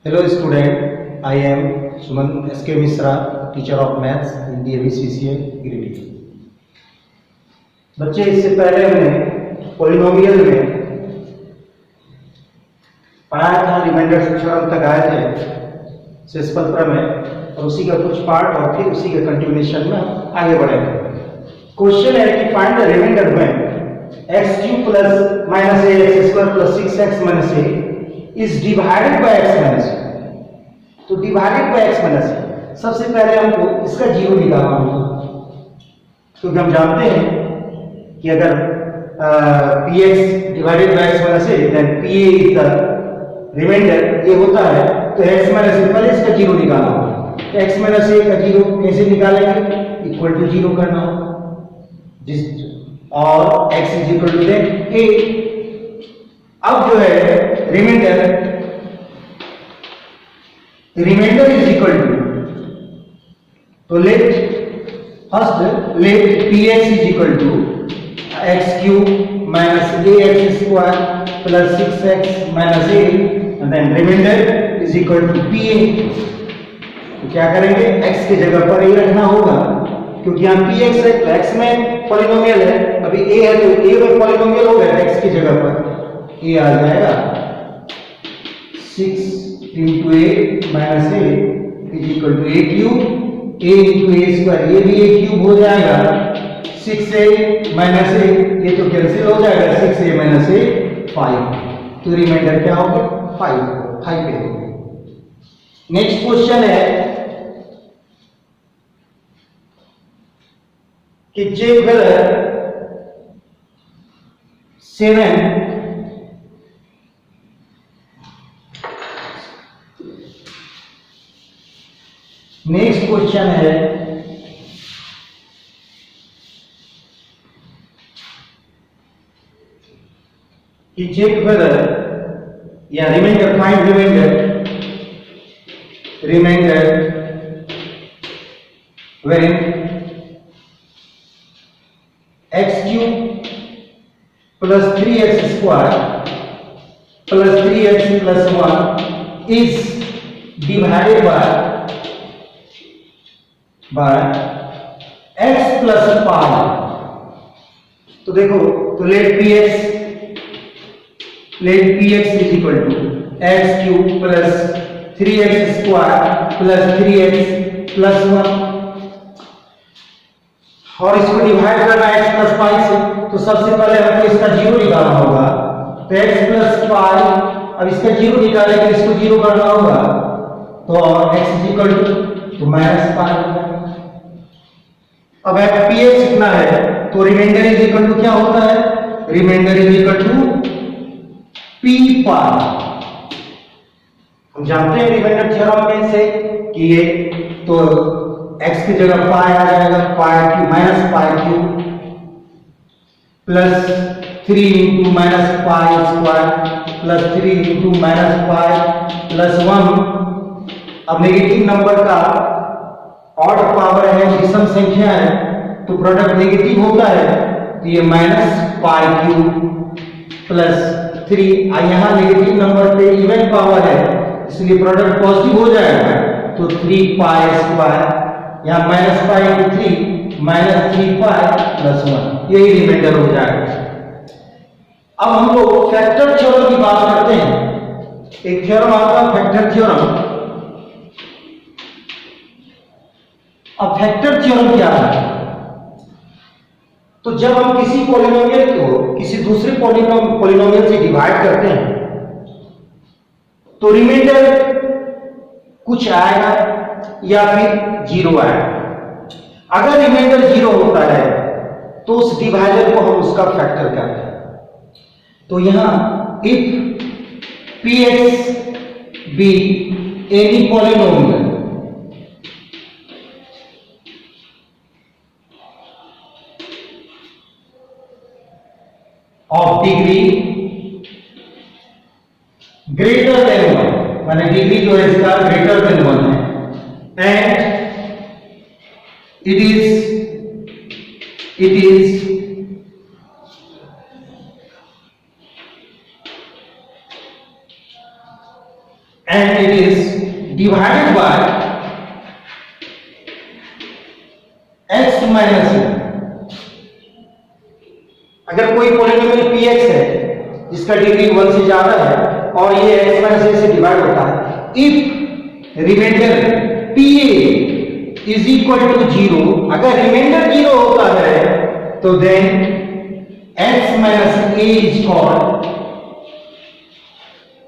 Hello student, I am Suman SK Misra, teacher of maths in the ABCCA Giridih. बच्चे, इससे पहले हमने polynomial में पढ़ाया था, रिमाइंडर से थ्योरम तक आए थे सेस्पल में, और उसी का कुछ पार्ट और फिर उसी के कंटिन्यूएशन में हम आगे बढ़ेंगे। क्वेश्चन है कि फाइंड द रिमाइंडर में x³ plus minus A X square plus 6x minus A is divided by x minus A. तो divided by x minus A, सबसे पहले हमको इसका जीरो निकालना होगा, क्योंकि हम जानते हैं कि अगर px divided by x minus A then pa is the remainder, ये होता है। तो x माइनस ए पहले इसका जीरो निकालना होगा। तो x माइनस ए का जीरो कैसे निकालेंगे? इक्वल टू जीरो करना होगा, और x is equal to a। अब जो है रिमाइंडर इज इक्वल टू, तो let px is equal to x³ minus ax square plus 6x minus a, and then remainder is equal to pa। तो क्या करेंगे? x की जगह पर a रखना होगा, क्योंकि यहाँ px है तो x में पॉलिनोमियल है, अभी a है तो a में पॉलिनोमियल होगा, x की जगह पर a आ जाएगा। 6 into a minus a is equal to a cube, a into a square, ये भी a cube हो जाएगा। 6a minus a, ये तो कैंसिल हो जाएगा, 6a minus a 5, तो रिमाइंडर क्या होगा? 5 पे होगा। नेक्स्ट क्वेश्चन है कि j बराबर 7 नेक्स्ट क्वेश्चन है कि चेक वेदर या remainder, find remainder when x³ plus 3x square plus 3x plus 1 is divided by x plus pi. तो देखो, तो let px is equal to x³ plus 3x square plus 3x plus 1, और इसको divide करना x plus पाई से, तो सबसे पहले हमको इसका जीरो निकालना होगा। तो x प्लस पाई, अब इसका जीरो निकाले तो इसको जीरो करना होगा, तो x is equal to minus pi. अब px कितना है, तो रिमाइंडर इज इक्वल टू क्या होता है? Remainder is equal to p pi. हम जानते हैं रिमाइंडर थ्योरम में से कि ये तो x की जगह पाई आ जाएगा, पाई cube minus pi cube plus 3 into minus pi square plus 3 into minus pi plus 1। अब नेगेटिव नंबर का ऑड पावर है, विषम संख्या है, तो प्रोडक्ट नेगेटिव होता है, तो ये माइनस पाई क्यूब प्लस 3, यहाँ नेगेटिव नंबर पे इवन पावर है, इसलिए प्रोडक्ट पॉजिटिव हो जाएगा, तो 3 पाई स्क्वायर, यहाँ minus pi into 3 minus 3 pi plus 1, यही रिमाइंडर हो जाएगा। अब हम लोग फैक्टर थ्योरम की बात करते हैं। एक थ्योरम आता है फैक्टर थ्योरम। अब फैक्टर थ्योरम क्या है? तो जब हम किसी पॉलिनोमियल को किसी दूसरे पॉलिनोमियल से डिवाइड करते हैं, तो रिमाइंडर कुछ आएगा या फिर जीरो आएगा। अगर रिमाइंडर जीरो होता है तो उस डिवाइजर को हम उसका फैक्टर कहते हैं। तो यहां if px be any polynomial of degree greater than 1, माने डिग्री जो है इसका ग्रेटर देन 1 है, and it is and it is divided by x minus a। अगर कोई पॉलिनोमियल px है जिसका डिग्री 1 से ज्यादा है और ये x minus a से डिवाइड होता है, if remainder pa is equal to 0, अगर रिमाइंडर 0 होता है तो then x minus a is called,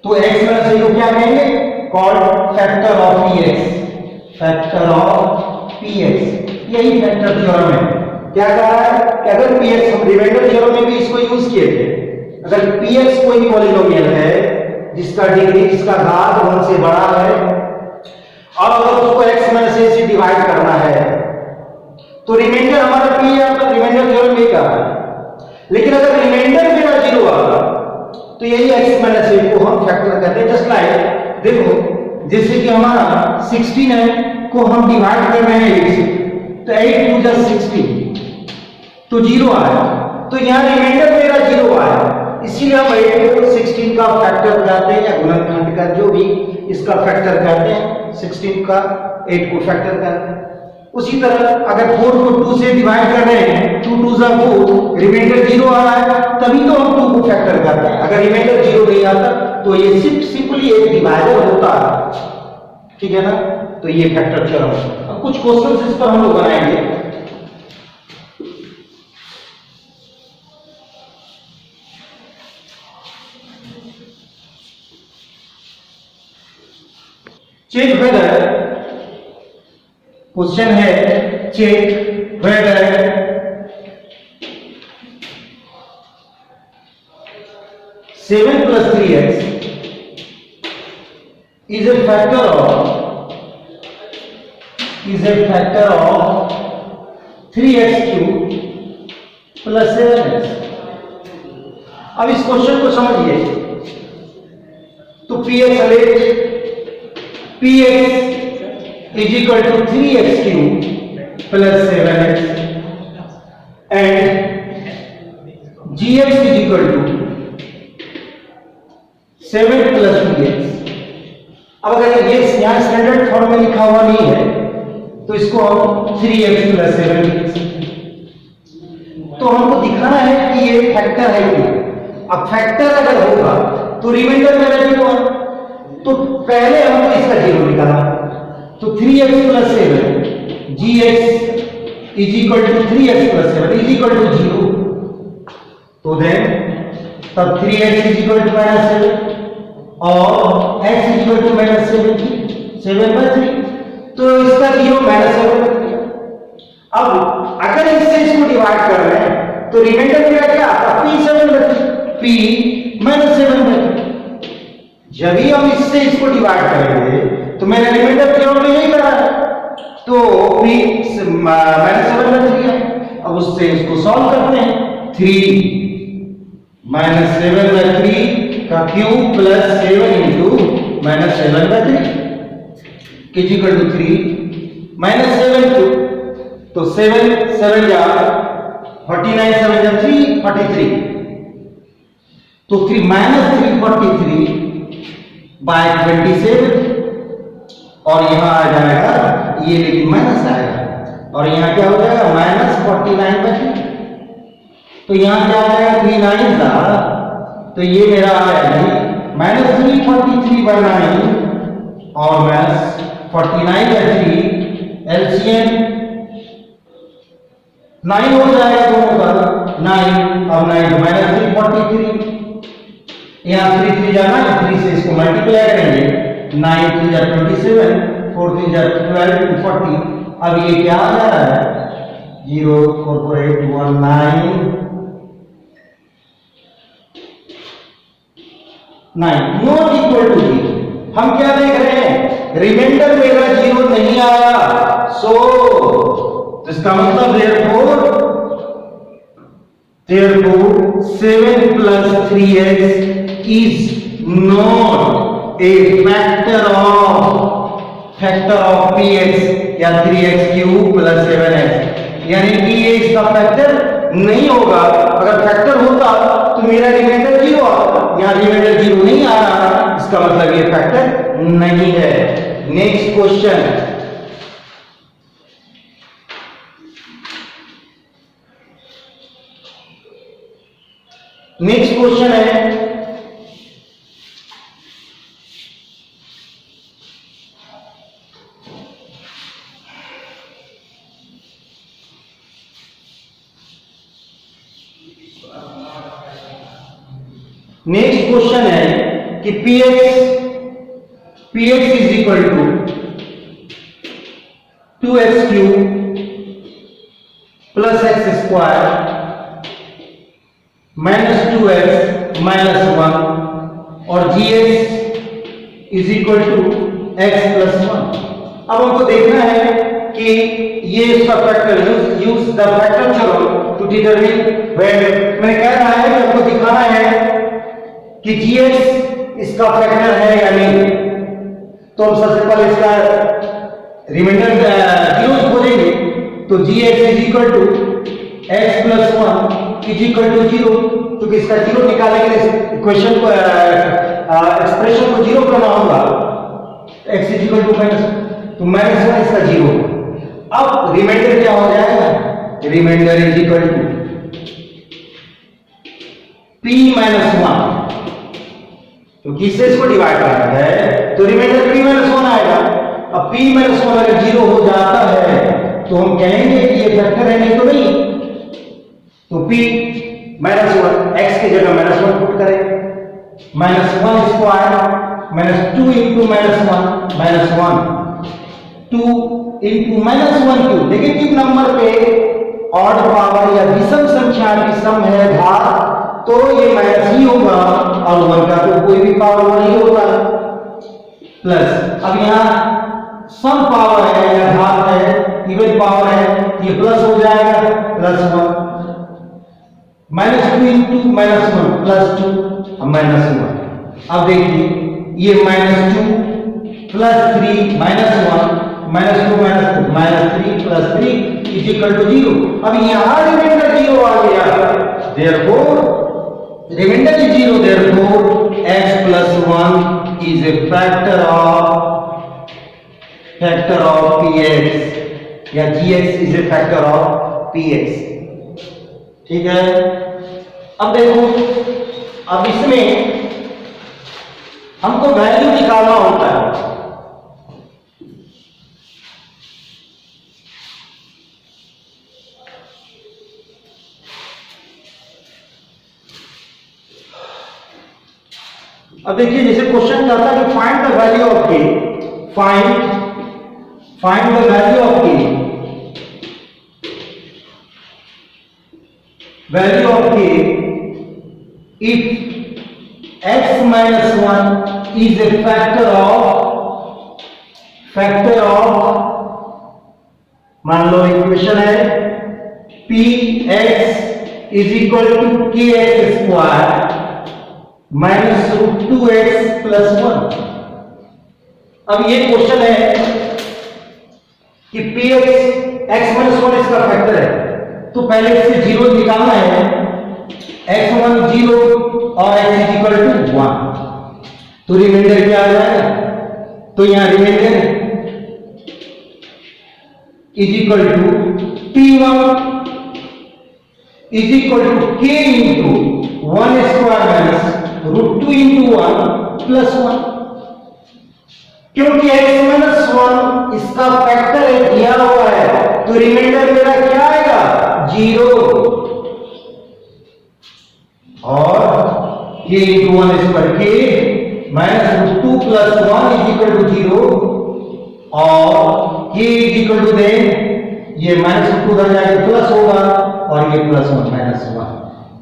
तो x minus a को क्या कहेंगे? called factor of px, factor of px। यही फैक्टर थ्योरम है। क्या कहा है कि अगर px, हम रिमाइंडर थ्योरम में भी इसको यूज किए थे, अगर px कोई पॉलिनोमियल है जिसका डिग्री, जिसका घात 1 से बड़ा है और अगर उसको x माइनस a से डिवाइड करना है तो रिमाइंडर हमारा p है, तो रिमाइंडर थ्योरम में कहा है। लेकिन अगर रिमाइंडर मेरा 0 आएगा तो यही x माइनस a को हम फैक्टर कहते हैं। जस्ट लाइक देखो, जैसे कि हमारा 16 को हम डिवाइड कर रहे हैं 8 से, तो 8 2 जा 16 तो 0 आया, तो यहाँ रिमाइंडर मेरा 0 आया, इसीलिए हम 8 को 16 का फैक्टर कहते हैं, या गुणनखंड का जो भी इसका फैक्टर कहते हैं, 16 का 8 को फैक्टर कहते हैं। उसी तरह अगर 4 को 2 से डिवाइड कर रहे हैं, 2 2 जा 4, रिमाइंडर 0 आ रहा है, तभी तो हम 2 को फैक्टर करते हैं। अगर रिमाइंडर 0 नहीं आता तो ये सिंपली एक डिवाइडर होता है, ठीक है ना। तो ये फैक्टर थ्योरम। अब कुछ क्वेश्चंस इस पर हम लोग बनाएंगे। चेक वेदर, क्वेश्चन है check whether seven plus 3x is a factor of 3x cube plus 7x। अब इस क्वेश्चन को समझिए, तो px is equal to 3x cube plus 7x and gx is equal to 7 plus 2x। अब अगर ये यहाँ स्टैंडर्ड फॉर्म में लिखा हुआ नहीं है तो इसको हम 3x plus 7 लिख सकते हैं। तो हमको दिखाना है कि ये फैक्टर है कि, अब फैक्टर अगर होगा तो रिमाइंडर मेरा 0 है, तो पहले हमको इसका 0 निकालना, तो 3x plus 7 gx is equal to 3x plus 7 is equal to 0, तो देन तब 3x is equal to -7 और x is equal to -7/3, तो इसका 0 -7/3। अब अगर इससे इसको डिवाइड कर रहे हैं तो रिमाइंडर मेरा क्या आता है? p 7/3। जब भी हम इससे इसको डिवाइड करेंगे तो मेरा रिमाइंडर थ्योरम में यही करा है, तो p -7/3 है। अब उससे इसको सॉल्व करते हैं, 3 -7/3 का cube plus 7 into -7/3 is equal to 3 -7 cube, तो 7 7 जा 49 7 जा 343, तो 3 -343 बाय 27 और यहां आ जाएगा ये, लेकिन माइनस आएगा और यहां क्या हो जाएगा -49/3, तो यहां क्या आ जाएगा 3 9 जा, तो ये मेरा आ जाएगा -343/9 और -49/3 एलसीएम 9 हो जाएगा दोनों का 9, अब 9 -343, यहाँ 3 3 जा 9, 3 से इसको मल्टीप्लाई करेंगे, 9 3 जा 27, 4 3 जा 12 40। अब ये क्या आ जा रहा है 0.44819 नॉट इक्वल टू 0। हम क्या देख रहे हैं, रिमाइंडर मेरा 0 नहीं आया, सो इसका मतलब therefore 7 plus 3x is not a factor of px या 3x cube plus 7x, यानी कि ये इसका फैक्टर नहीं होगा। अगर फैक्टर होता तो मेरा रिमाइंडर 0 आता, यहाँ रिमाइंडर 0 नहीं आ रहा, इसका मतलब ये फैक्टर नहीं है। नेक्स्ट क्वेश्चन, नेक्स्ट क्वेश्चन है कि px is equal to 2x cube plus x square minus 2x minus 1 और gx is equal to x plus 1। अब हमको देखना है कि ये इसका factor, use the factor theorem to determine where. मैंने कह रहा है कि हमको दिखाना है कि gx इसका फैक्टर है या नहीं। तो हम सबसे पहले इसका रिमाइंडर जीरोस खोजेंगे। तो gx is equal to x plus 1 is equal to 0, क्योंकि इसका जीरो निकालने के लिए इक्वेशन को एक्सप्रेशन को जीरो करना होगा। x is equal to minus, तो माइनस 1 इसका जीरो। अब रिमाइंडर क्या हो जाएगा? Remainder is equal to p minus 1, तो किससे इसको डिवाइड करना है तो रिमाइंडर p माइनस 1 आएगा। अब p माइनस 1 अगर जीरो हो जाता है तो हम कहेंगे कि ये फैक्टर है, नहीं तो नहीं। तो p माइनस 1 x की जगह माइनस 1 पुट करें, minus 1 square minus 2 into minus 1 minus 1 2 into minus 1 cube. Negative number पे ऑड पावर या विषम संख्या की सम है घात, तो ये माइनस ही होगा और 1 का तो कोई भी पावर नहीं होता। प्लस अब यहाँ सम पावर है या घात है, इवन पावर है, ये प्लस हो जाएगा plus 1 minus 2 into minus 1 plus 2 minus 1। अब देखिए ये minus 2 plus 3 minus 1 minus 2 minus 3 plus 3 is equal to 0। अब यहाँ रिमाइंडर 0 आ गया, therefore remainder is 0, therefore x plus 1 is a factor of px या gx is a factor of px। ठीक है, अब देखो, अब इसमें हमको वैल्यू निकालना होता है। अब देखिए, जैसे क्वेश्चन कहता है कि find the value of k, find the value of k, value of k if x minus 1 is a factor of मान लो इक्वेशन है px is equal to kx square minus root 2x plus 1। अब ये question है कि px x minus 1 इसका factor है, तो पहले इससे जीरो निकालना है। x1 0 और x इज इक्वल टू 1, तो रिमाइंडर क्या आ जाएगा? तो यहां remainder is equal to p1 is equal to k into 1 square minus root 2 into 1 plus 1। क्योंकि x माइनस 1 इसका फैक्टर है, दिया हुआ है, तो रिमाइंडर मेरा क्या आएगा? 0 और k into 1 square k minus root 2 plus 1 is equal to 0 और k is equal to then ये माइनस रूट 2 उधर जाके प्लस होगा और ये प्लस 1 माइनस 1,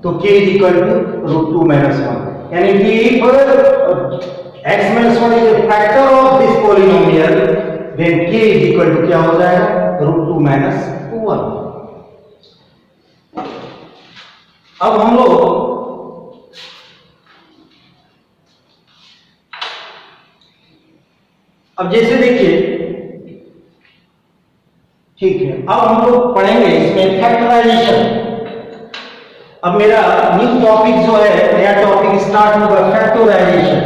तो k is equal to root 2 minus 1। यानी कि x minus 1 is a factor of this polynomial, then k is equal to क्या हो जाएगा? Root 2 minus 1। अब हम लोग अब जैसे देखिए, ठीक है, अब हम लोग पढ़ेंगे इसमें फैक्टराइजेशन। अब मेरा न्यू टॉपिक जो है, नया टॉपिक स्टार्ट होगा, फैक्टराइजेशन।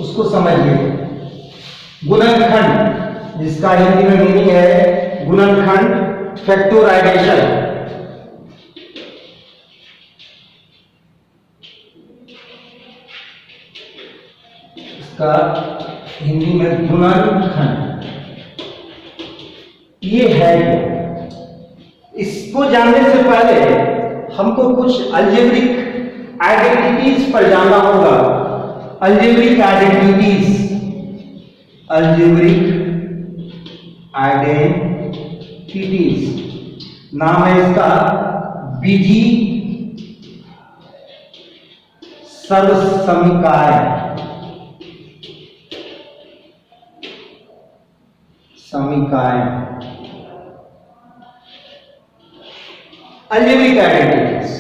उसको समझिए। गुणनखंड, जिसका हिंदी में मीनिंग है गुणनखंड, फैक्टराइजेशन। इसका हिंदी में गुणनखंड, ये है। इसको जानने से पहले हमको कुछ अलजेब्रिक आइडेंटिटीज पर जानना होगा। अलजेब्रिक आइडेंटिटीज, अलजेब्रिक आइडेंटिटीज नाम है इसका बीजी सर्वसमीकाय। समीकाय, अलजेब्रिक आइडेंटिटीज।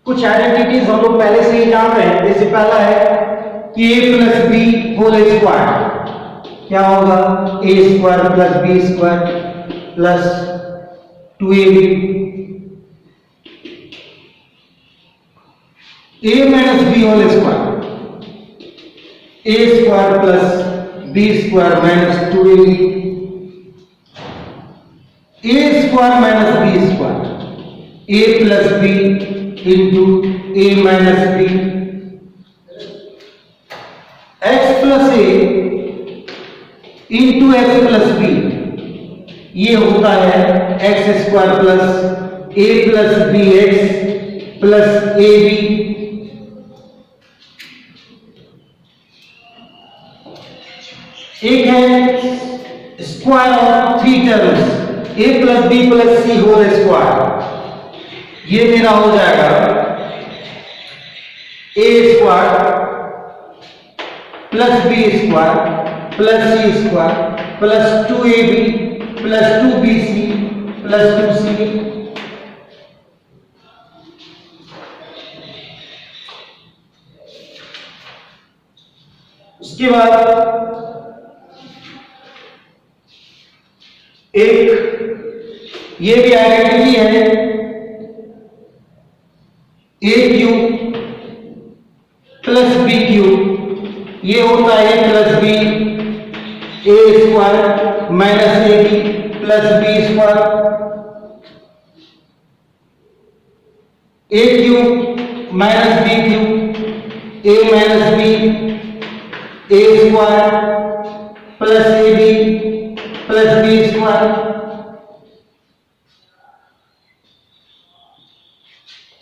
कुछ आइडेंटिटीज हम लोग पहले से ही जान रहे हैं। जैसे पहला है कि a plus B whole square, क्या होगा? a square plus B square plus 2ab। a minus B whole square, a square plus B square minus 2ab। a square minus B square, a plus B into a minus b, x plus a into x plus b, ये होता है x square plus a plus b x plus A b. एक है square of three terms, a plus B plus C whole square, ये मेरा हो जाएगा a square plus B square plus C square plus 2ab plus 2bc plus 2c। उसके बाद एक ये भी आइडेंटिटी है, A cube plus B cube, ये होता है A plus B A square minus A B plus B square. A cube minus B cube, A minus B A square plus A B plus B square.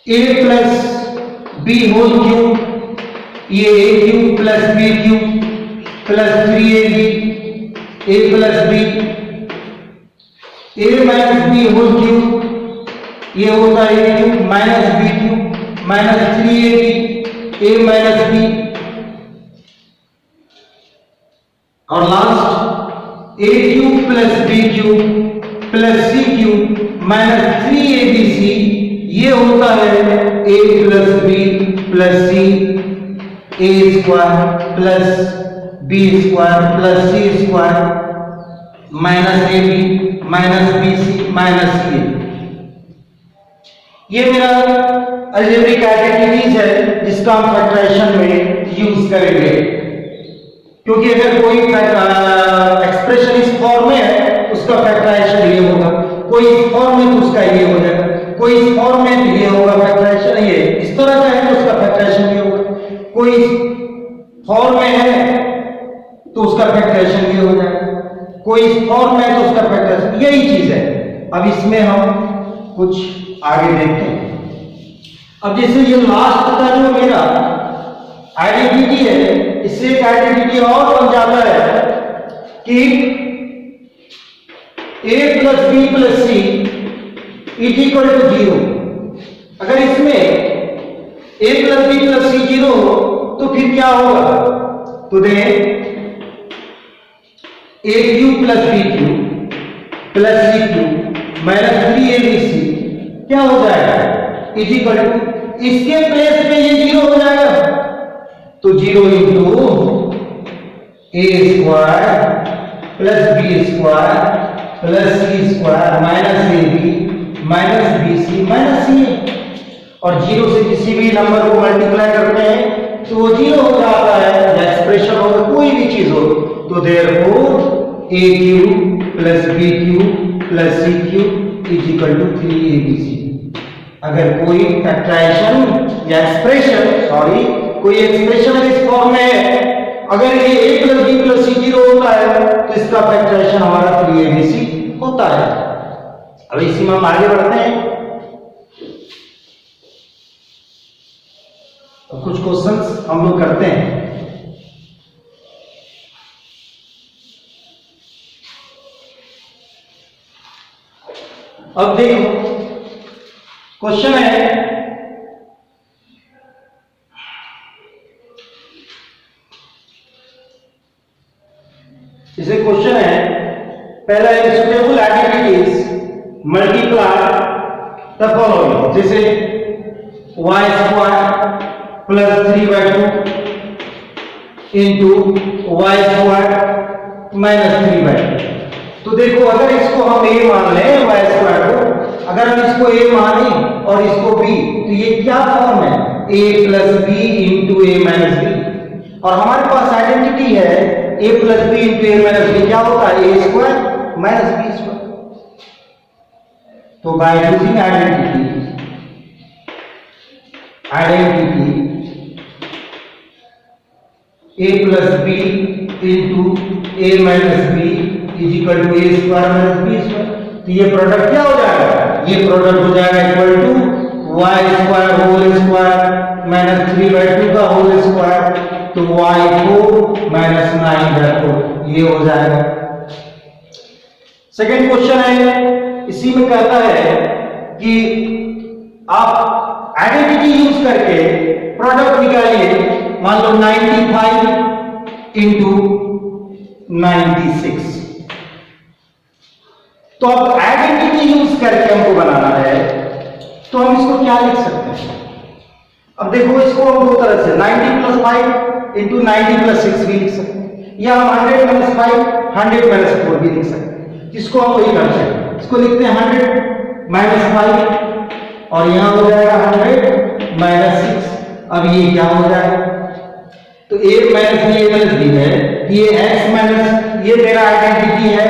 A plus B whole cube, ये ए cube plus B cube plus 3ab A plus B. A minus B whole cube, ये होता है A cube minus B cube minus 3ab A minus B. और last A cube plus B cube plus C cube minus 3abc, ये होता है a plus B plus C A square plus B square plus C square minus A B minus B C minus C. ये मेरा algebraic identities है जिसका हम factorisation में use करेंगे। क्योंकि अगर कोई एक्सप्रेशन इस फॉर्म में है उसका फैक्टराइजेशन ये होगा, कोई इस फॉर्म में तो उसका ये हो जाएगा, कोई इस फॉर्म में तो ये होगा फैक्टराइजेशन, ये इस तरह का है तो उसका फैक्टराइजेशन ये होगा, कोई इस फॉर्म में है तो उसका फैक्टराइजेशन ये हो जाएगा, कोई इस फॉर्म में है तो उसका फैक्टराइजेशन, यही चीज है। अब इसमें हम कुछ आगे देखते हैं। अब जैसे ये लास्ट का जो मेरा आइडेंटिटी है, इससे एक आइडेंटिटी और बन जाता है कि a plus B plus c is equal to 0। अगर इसमें a plus B plus c 0 हो तो फिर क्या होगा? तो देखें a cube plus B cube plus C cube minus 3abc क्या हो जाएगा? इज इक्वल टू, इसके प्लेस पे ये 0 हो जाएगा तो 0 into a square plus B square plus C square minus A B minus B C minus zero से किसी भी नंबर को मल्टीप्लाई करते हैं तो वो जीरो हो जाता है, एक्सप्रेशन हो कोई भी चीज हो तो therefore a cube plus B cube plus C cube is equal to 3abc। अगर कोई फैक्टराइजेशन या एक्सप्रेशन कोई एक्सप्रेशन इस फॉर्म में है, अगर ये a plus B plus c zero होता है तो इसका फैक्टराइजेशन हमारा 3abc होता है। अब इसी में हम आगे बढ़ते हैं। तो कुछ क्वेश्चंस हम लोग करते हैं। अब देखो क्वेश्चन है, इसे क्वेश्चन है पहला है सुटेबल एडिटिविटीज मल्टीप्लाई द फॉलोइंग, जैसे y square plus 3/2 into y square minus 3/2। तो देखो अगर इसको हम a मान लें y स्क्वायर को, अगर हम इसको a माने और इसको b, तो ये क्या फॉर्म है a plus B into A minus B. और हमारे पास आइडेंटिटी है a plus B into A minus B क्या होता है a square minus B square. तो by using identity a plus B into A minus B is equal to A square minus B square. तो ये product क्या हो जाएगा, ये प्रोडक्ट हो जाएगा equal to y square whole square minus 3/2 का होल स्क्वायर, तो y4 माइनस 9/4 ये हो जाएगा। सेकेंड क्वेश्चन है, इसी में कहता है कि आप आइडेंटिटी यूज करके प्रोडक्ट निकालिए। मान लो 95 इंटू 96। तो अब आइडेंटिटी यूज करके हमको बनाना है, तो हम इसको क्या लिख सकते हैं। अब देखो इसको हम दो तरह से 90 प्लस 5 इंटू 90 प्लस 6 भी लिख सकते हैं, या हम 100 माइनस 5 100 माइनस 4 भी लिख सकते हैं। इसको हम वही करते हैं, इसको लिखते हैं 100 माइनस 5 और यहां हो जाएगा 100 माइनस 6। अब ये क्या हो जाएगा, तो a minus B A minus b है, ये x माइनस, ये मेरा आइडेंटिटी है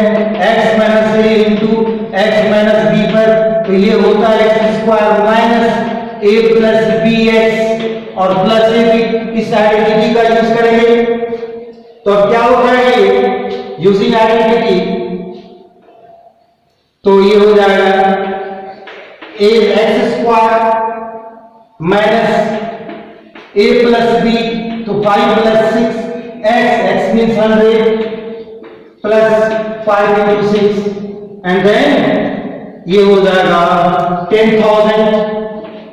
x minus a into x minus b पर, तो ये होता है x square minus a plus b x और प्लस a बी। इस आइडेंटिटी का यूज करेंगे तो अब क्या हो जाएगा ये यूजिंग आइडेंटिटी, तो ये हो जाएगा a x square minus a plus b, तो 5 plus 6 x means 100 plus 5 into 6 and then ये हो जाएगा 10,000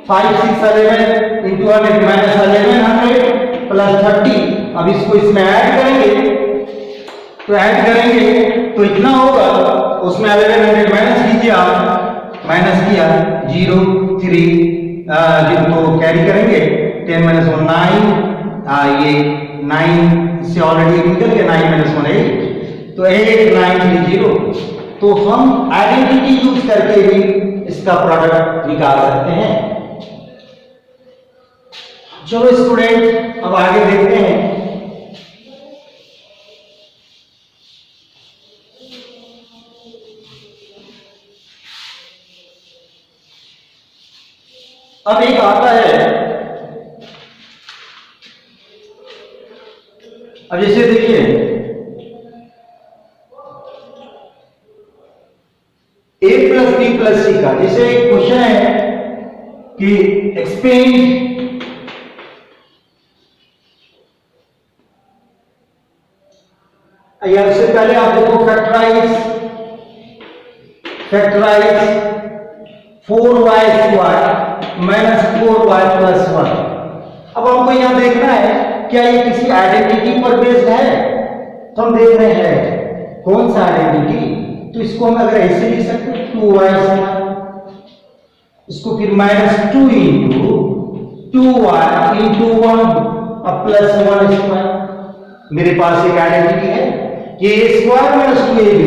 5 6 11 into 100 माइनस 1100 प्लस 30। अब इसको इसमें ऐड करेंगे, तो ऐड करेंगे तो इतना होगा, उसमें 1100 माइनस कीजिए आप, माइनस किया 0 3 जिनको कैरी करेंगे 10 माइनस 1 9, ये 9 इससे ऑलरेडी निकल गया, 9 माइनस 1 8, तो 8 9 3 0। तो हम आइडेंटिटी यूज करके भी इसका प्रोडक्ट निकाल सकते हैं। चलो स्टूडेंट अब आगे देखते हैं। अब एक आता है, अब जैसे देखिए a plus B plus c का, जैसे एक क्वेश्चन है कि एक्सपेंड या उससे पहले आप देखो factorise 4y square minus 4y plus 1। अब हमको यहां देखना है क्या ये किसी आइडेंटिटी पर बेस्ड है, तो हम देख रहे हैं कौन सा आइडेंटिटी, तो इसको हम अगर ऐसे लिख सकते हैं 2y स्क्वायर, इसको फिर माइनस 2 इंटू 2y इंटू 1 अब प्लस 1 स्क्वायर। मेरे पास एक आइडेंटिटी है कि a square minus 2ab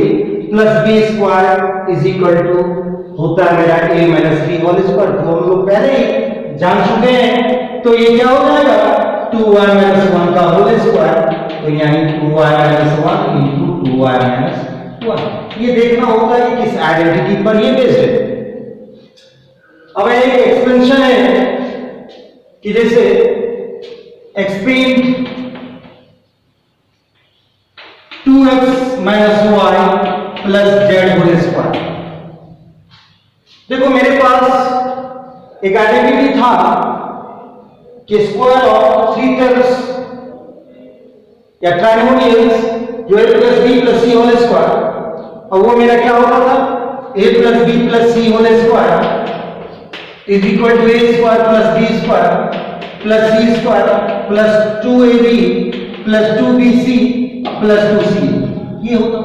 plus b square is equal to होता है मेरा a minus b whole square. तो हम लोग पहले ही जान चुके हैं, तो ये क्या हो जाएगा 2y माइनस 1 का होल स्क्वायर, तो यानी 2y minus 1 into 2y minus 1। ये देखना होगा कि किस आइडेंटिटी पर ये बेस्ड है। अब एक एक्सपेंशन है कि जैसे expand 2x minus y plus z whole square. देखो मेरे पास एक आइडेंटिटी था कि स्क्वायर ऑफ 3 टर्म्स या ट्राइनोमियल्स जो a plus b plus c whole square, और वो मेरा क्या होता था a plus b plus c whole square is equal to a square plus b square plus c square plus 2ab plus 2bc plus 2c। ये होता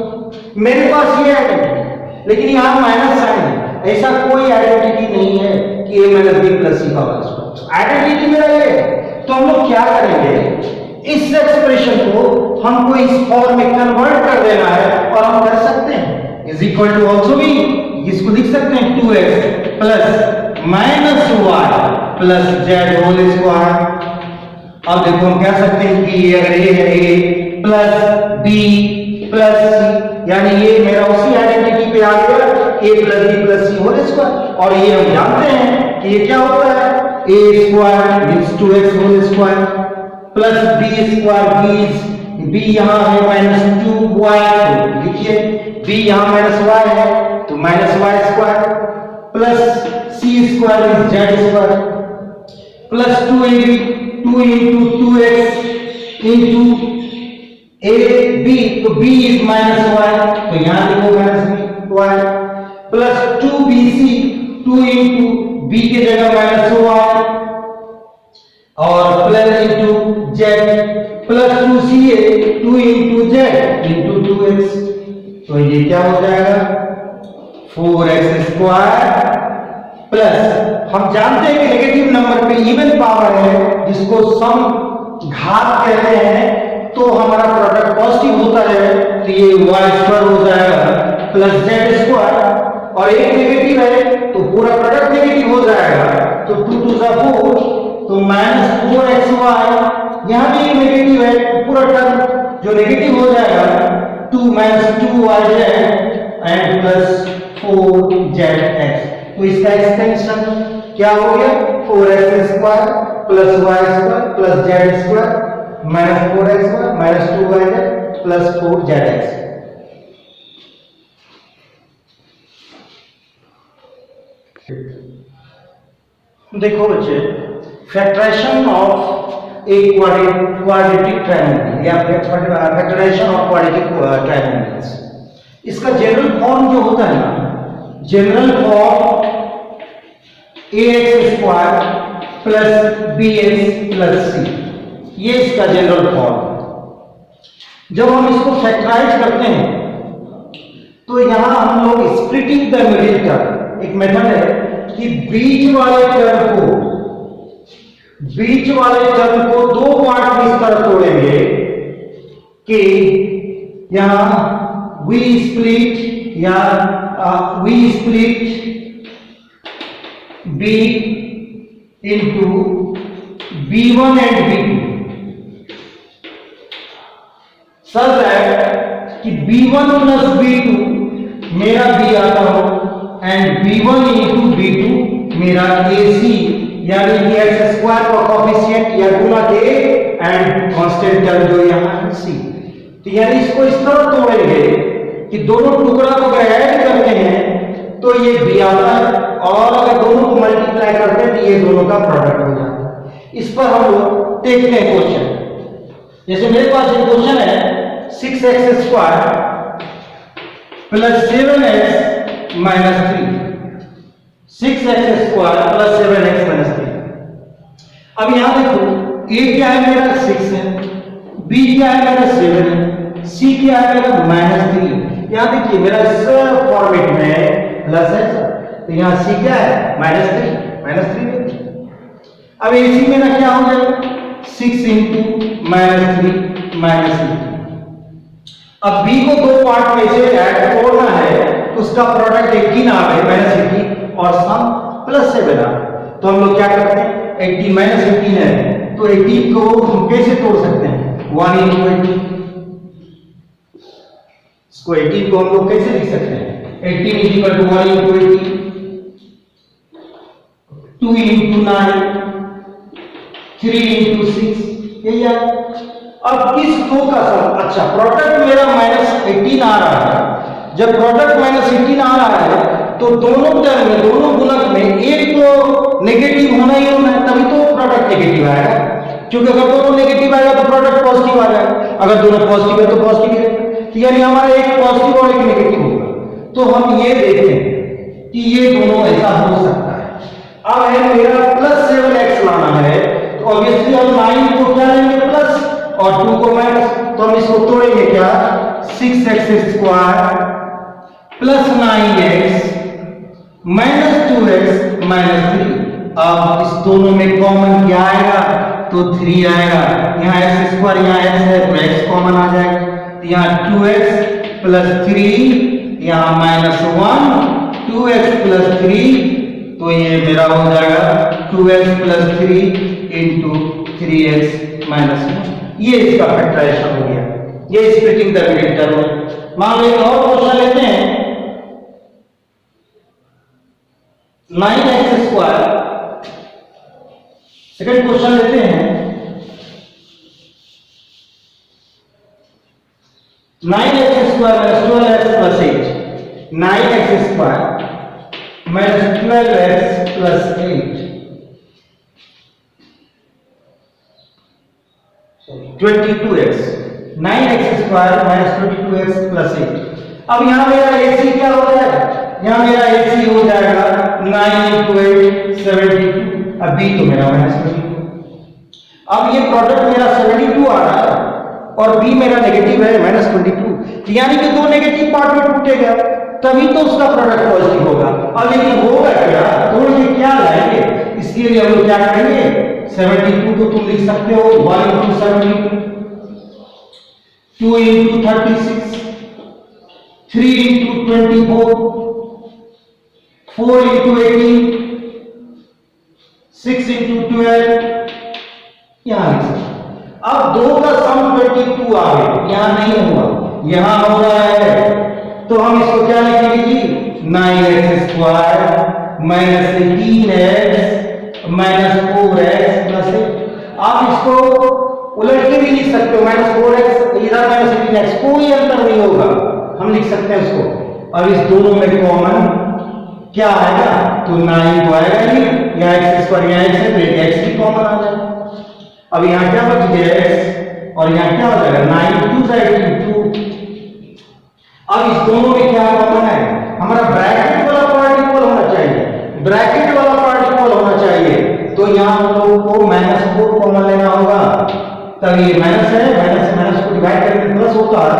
मेरे पास ये आइडेंटिटी, लेकिन यहां माइनस साइन है। ऐसा कोई आइडेंटिटी नहीं है कि a minus b plus c का होल स्क्वायर। आइडेंटिटी मेरा ये है, तो हम लोग क्या करेंगे, इस एक्सप्रेशन को हमको इस फॉर्म में कन्वर्ट कर देना है, और हम कर सकते हैं इज इक्वल टू ऑल्सो भी इसको लिख सकते हैं 2x plus minus y plus z whole square. अब देखो हम कह सकते हैं कि ये अगर ये है a plus b plus c, यानी ये मेरा उसी आइडेंटिटी पे आ गया a plus b plus c whole square. और ये हम जानते हैं कि ये क्या होता है a square means 2x whole square plus b square b यहां है माइनस 2y, तो लिखिए b यहां माइनस y है तो minus y square plus c square means z square plus 2ab 2 into 2x into ab, तो b इज माइनस y, तो यहां लिखो minus y plus 2bc 2 into b की जगह माइनस y और plus into z plus 2ca 2 into z into 2x, तो ये क्या हो जाएगा 4x स्क्वायर प्लस हम जानते हैं कि नेगेटिव नंबर पे इवन पावर है जिसको सम घात कहते हैं, तो हमारा प्रोडक्ट पॉजिटिव होता है, तो ये y स्क्वायर हो जाएगा प्लस z स्क्वायर, और एक नेगेटिव है तो पूरा प्रोडक्ट नेगेटिव हो जाएगा, तो 2 टू द 4 तो माइनस 4xy, यहां भी नेगेटिव है तो पूरा टर्म जो नेगेटिव हो जाएगा 2 minus 2yz and plus 4zx। तो इसका एक्सटेंशन क्या हो गया 4x square plus y square plus z square minus 4x minus 2yz plus 4zx। देखो बच्चे, factorization of a quadratic triangle या फैक्टराइजेशन ऑफ क्वाड्रेटिक ट्रायंगल्स, इसका जनरल फॉर्म जो होता है ना, general form ax square plus bx plus c, ये इसका जनरल फॉर्म। जब हम इसको फैक्टराइज करते हैं तो यहां हम लोग स्प्लिटिंग द मिडिल टर्म, एक मेथड है कि बीच वाले टर्म को दो पार्ट में इस तरह तोड़ेंगे कि यहां वी स्प्लिट या we split b into b1 and b2 such that कि b1 plus b2 मेरा b आता हो एंड b1 into b2 मेरा ac, यानी कि x स्क्वायर का कोफिशिएंट या गुना के एंड कांस्टेंट टर्म जो यहां है c। तो यानी इसको इस तरह तोड़ेंगे कि दोनों टुकड़ा को अगर ऐड करते हैं तो ये b आता है, और अगर दोनों को मल्टीप्लाई करते हैं तो ये दोनों का प्रोडक्ट हो जाता है। इस पर हम लोग देखते हैं क्वेश्चन। जैसे मेरे पास एक क्वेश्चन है 6x square plus 7x minus 3, 6x square plus 7x minus 3। अब यहां देखो a क्या है मेरा 6 है, b क्या है मेरा 7 है, c क्या है मेरा माइनस 3 है। यहां देखिए मेरा इस फॉर्मेट में प्लस है, तो यहां c क्या है माइनस 3 है। अब ac मेरा क्या हो जाएगा 6 into माइनस 3 माइनस 3। अब b को दो पार्ट में से ऐड तोड़ना है, उसका प्रोडक्ट 18 आ गए माइनस 18 और सम प्लस 7 आ। तो हम लोग क्या करते हैं, 18 माइनस 18 है तो 18 को हम कैसे तोड़ सकते हैं, 1 into 18, इसको 18 को हम लोग कैसे लिख सकते हैं, 18 is equal to 1 into 18, 2 into 9, 3 into 6, यही है। अब इस दो का सम, अच्छा प्रोडक्ट मेरा -18 आ रहा है, जब प्रोडक्ट -18 आ रहा है तो दोनों टर्म में, दोनों गुणक में एक तो नेगेटिव होना ही होना है, तभी तो प्रोडक्ट नेगेटिव आएगा, क्योंकि अगर दोनों नेगेटिव आएगा तो प्रोडक्ट पॉजिटिव आ जाएगा, अगर दोनों पॉजिटिव है तो पॉजिटिव ही रहेगा, यानी हमारा एक पॉजिटिव और एक नेगेटिव होगा। तो हम ये देखते हैं कि ये दोनों ऐसा हो सकता है। अब है मेरा +7x लाना है, तो ऑब्वियसली हम 9 को क्या लेंगे प्लस और 2 को माइनस, तो हम इसको तोड़ेंगे क्या, 6x² plus 9x minus 2x minus 3। अब इस दोनों में कॉमन क्या आएगा, तो 3 आएगा, यहाँ x², यहाँ x है तो x कॉमन आ जाएगा, तो यहाँ 2x प्लस 3, यहाँ -1, 2x प्लस 3, तो ये मेरा हो जाएगा 2x plus 3 into 3x minus 1। ये इसका फैक्टराइजेशन हो गया, ये स्प्लिटिंग द मिडिल टर्म है। मान लो एक और क्वेश्चन लेते हैं, 9x², सेकंड क्वेश्चन लेते हैं, 9x² minus 12x plus 8, 9x² minus 12x plus 8, 22x, 9x² minus 22x plus 8। अब यहां मेरा AC क्या हो जाएगा, यहां मेरा AC हो जाएगा 9 into 8 72, अब B तो मेरा -22। अब ये प्रोडक्ट मेरा 72 आ रहा है और B मेरा नेगेटिव है -22, यानी कि दो नेगेटिव पार्ट में टूटेगा तभी तो उसका प्रोडक्ट पॉजिटिव होगा। अब लेकिन होगा क्या, तोड़ के क्या लाएंगे, इसके लिए हम लोग क्या करेंगे, 72 को तुम लिख सकते हो 1 into 72, 2 into 36, 3 into 24, 4 into 18, 6 into 12, यहां लिख सकते। अब दो का सम 22 आ गया, यहां नहीं हुआ, यहां हो रहा है, तो हम इसको क्या लिखेंगे जी, 9x² minus 18x minus 4x plus 8। आप इसको उलट के भी लिख सकते हो, -4x इधर -18x, कोई अंतर नहीं होगा, हम लिख सकते हैं उसको। अब इस दोनों में कॉमन क्या आएगा, तो 9 तो आएगा ही, यहाँ x² यहाँ x है तो एक x भी कॉमन आ जाएगा। अब यहाँ क्या बच गया x और यहाँ क्या हो जाएगा, 9 2 साइड 2। अब इस दोनों में क्या कॉमन है, हमारा ब्रैकेट वाला पार्ट इक्वल होना चाहिए, ब्रैकेट वाला पार्ट इक्वल होना चाहिए, तो यहाँ हम लोगों को -4 कॉमन लेना होगा, तब ये माइनस है, माइनस से माइनस को डिवाइड करके प्लस होता है,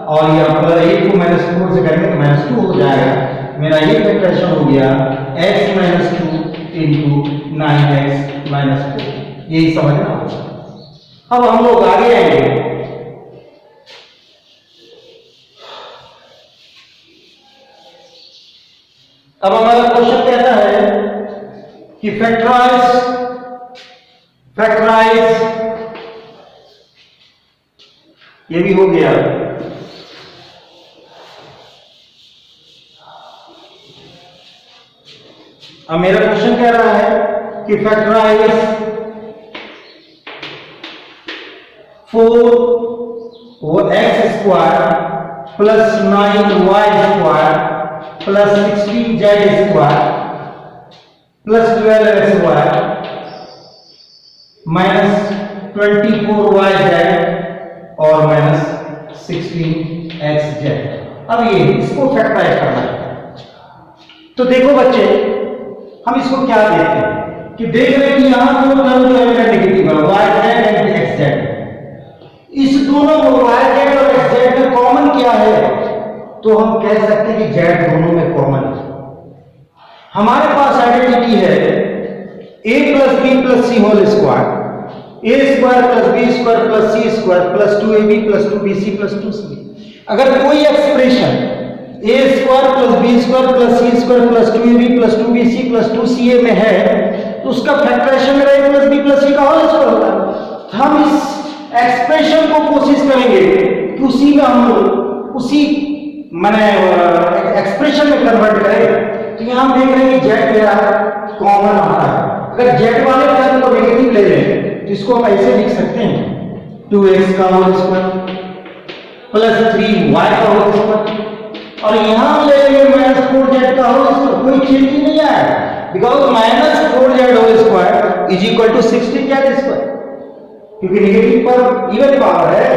और यहाँ +8 को -4 से करेंगे तो -2 हो जाएगा। मेरा ये फैक्टराइजेशन हो गया x - 2 इंटू 9x - 4, यही समझना होगा। अब हम लोग आगे आएंगे, अब हमारा क्वेश्चन कहता है कि फैक्टराइज ये भी हो गया। अब मेरा क्वेश्चन कह रहा है कि factorize 4x² plus 9y² plus 16z² plus 12x² minus 24yz और माइनस 16xz। अब ये इसको फैक्टराइज करना है, तो देखो बच्चे हम इसको क्या देखते हैं कि देख रहे हैं कि यहां दो टर्म जो है मेरा नेगेटिव है, yz एंड xz। इस दोनों को yz और xz में कॉमन क्या है, तो हम कह सकते हैं कि z दोनों में कॉमन है। हमारे पास आइडेंटिटी है a plus B plus C whole square, a square plus B square plus C square plus 2ab plus 2bc plus 2c। अगर कोई expression a square plus B square plus C square plus 2ab plus 2bc plus 2ca में है तो उसका factorization मेरा a plus B plus c का whole square होता है। हम इस एक्सप्रेशन को कोशिश करेंगे कि उसी में हम उसी माने एक्सप्रेशन में कन्वर्ट करें। तो यहां हम देख रहे हैं कि जेड मेरा कॉमन आता है। अगर जेड वाले टर्म को नेगेटिव ले लें तो इसको हम ऐसे लिख सकते हैं 2x का होल स्क्वायर प्लस 3y का होल स्क्वायर, और यहां हम ले लेंगे -4z का होल स्क्वायर। कोई चेंज ही नहीं आया because -4z whole square is equal to 16z square, क्योंकि नेगेटिव पर इवन पावर है।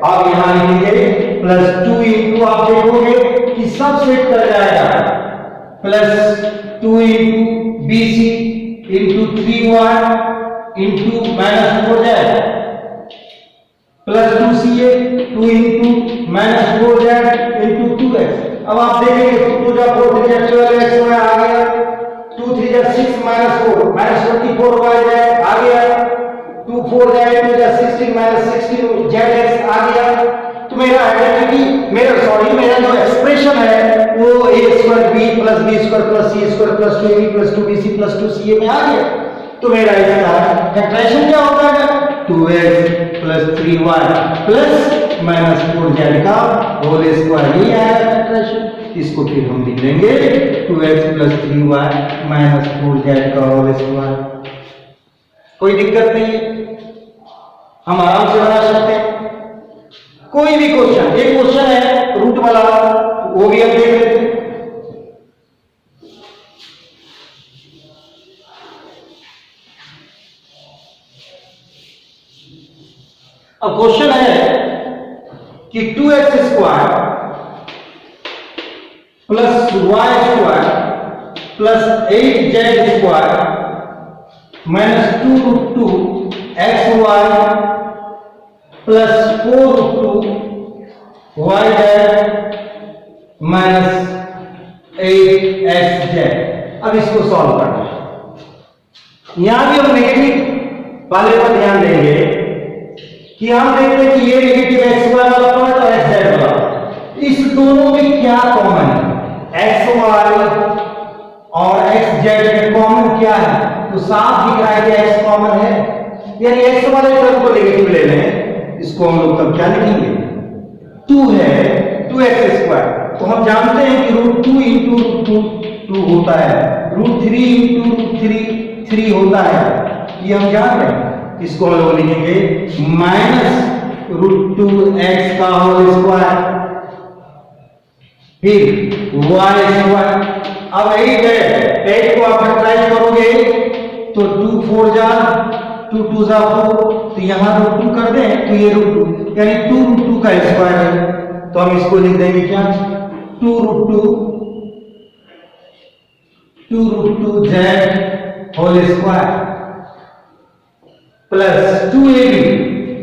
आप यहां लिखेंगे प्लस 2 इंटू, आप देखोगे कि सब सेट कर जाएगा, plus 2 into bc into 3y into -4z plus 2ca 2 into -4z into 2x। अब आप देखेंगे 2 जा 4 3 जा 12x आ गया, 2 3 जा 6 -4 -24y आ गया, 2 4 जाए 2 जा 16 -16 zx आ गया। तो मेरा आइडेंटिटी मेरा जो एक्सप्रेशन है वो a square b plus b square plus c square plus 2ab plus 2bc plus 2ca में आ गया। तो मेरा इसका फैक्टराइजेशन क्या होता है 2x plus 3y plus -4z का होल स्क्वायर, ये आया फैक्टराइजेशन। इसको फिर हम लिख लेंगे 2x प्लस 3y -4z का होल स्क्वायर। कोई दिक्कत नहीं है, हम आराम से बना सकते हैं। कोई भी क्वेश्चन, एक क्वेश्चन है रूट वाला, वो भी हम देख लेते हैं। अब क्वेश्चन है कि 2x square plus y square plus 8z square minus 2√2 xy plus 4√2 yz minus 8xz। अब इसको सॉल्व करना है। यहां भी हम नेगेटिव वाले पर ध्यान देंगे कि हम देखते हैं कि ये नेगेटिव xy वाला पार्ट और xz वाला, इस दोनों में क्या कॉमन है, xy और xz में कॉमन क्या है, तो साफ दिख रहा है कि x कॉमन है, यानी x वाले टर्म को नेगेटिव ले लें। इसको हम लोग तब क्या लिखेंगे 2 है 2x स्क्वायर। तो हम जानते हैं कि √2 इंटू √2 2 होता है, √3 इंटू √3 3 होता है, ये हम जान रहे हैं। इसको हम लोग लिखेंगे -√2x का होल स्क्वायर फिर y स्क्वायर। अब 8 है, 8 को आप फैक्टराइज करोगे तो 2 4 जा 2 2 जा 4, तो यहां √2 कर दें तो ये √2 यानी 2√2 का स्क्वायर है। तो हम इसको लिख देंगे क्या 2√2z whole square plus 2ab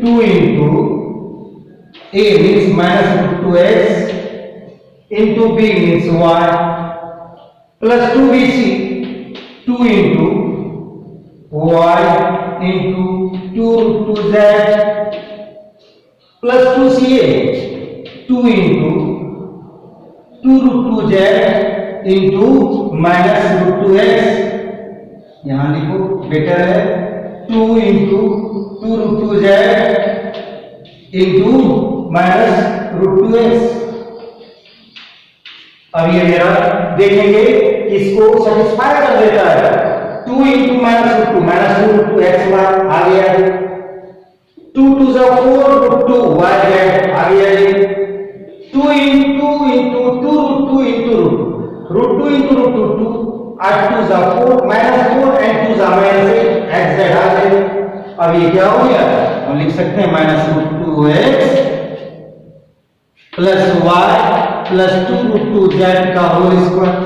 2 into a means -√2x into b means y plus 2bc 2 into y into 2√2z plus 2ca 2 into 2√2z into -√2x। यहां लिखो बेटर है 2 इंटू 2√2z इंटू -√2x। अब ये मेरा देखेंगे इसको सेटिस्फाई कर देता है। 2 इंटू -√2 आ गया, 2 2 जा 4√2 yz आ गया जी, 2 इंटू 2√2 इंटू √2 इंटू √2 8 2 जा 4 -4 एंड 2 जा -8 xz आ गया। अब ये क्या हो गया, हम लिख सकते हैं -√2x plus y plus 2√2z का होल स्क्वायर।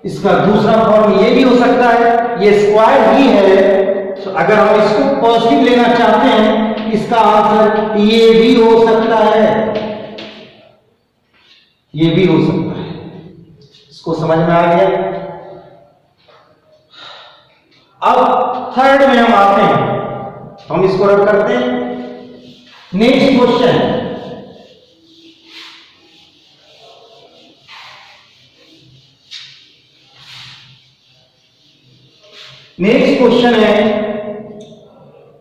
इसका दूसरा फॉर्म ये भी हो सकता है, ये स्क्वायर ही है, तो अगर हम इसको पॉजिटिव लेना चाहते हैं इसका आंसर ये भी हो सकता है, ये भी हो सकता है। इसको समझ में आ गया। अब थर्ड में हम आते हैं, हम इसको रख करते हैं। नेक्स्ट क्वेश्चन, नेक्स्ट क्वेश्चन है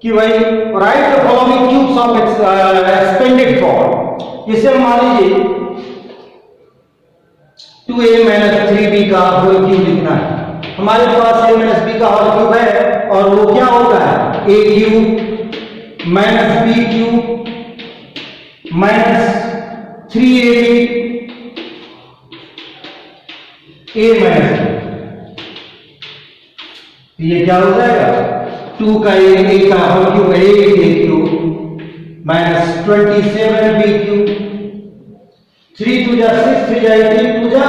कि भाई right the following cubes of expanded form. जैसे मान लीजिए 2a माइनस 3b का होल क्यूब लिखना है। हमारे पास a माइनस b का होल क्यूब है और वो क्या होता है a cube minus b cube minus 3ab a minus b। ये क्या हो जाएगा 2 का a का whole cube a cube minus 27b cube 3 2 जा 6 3 जा 18 2 जा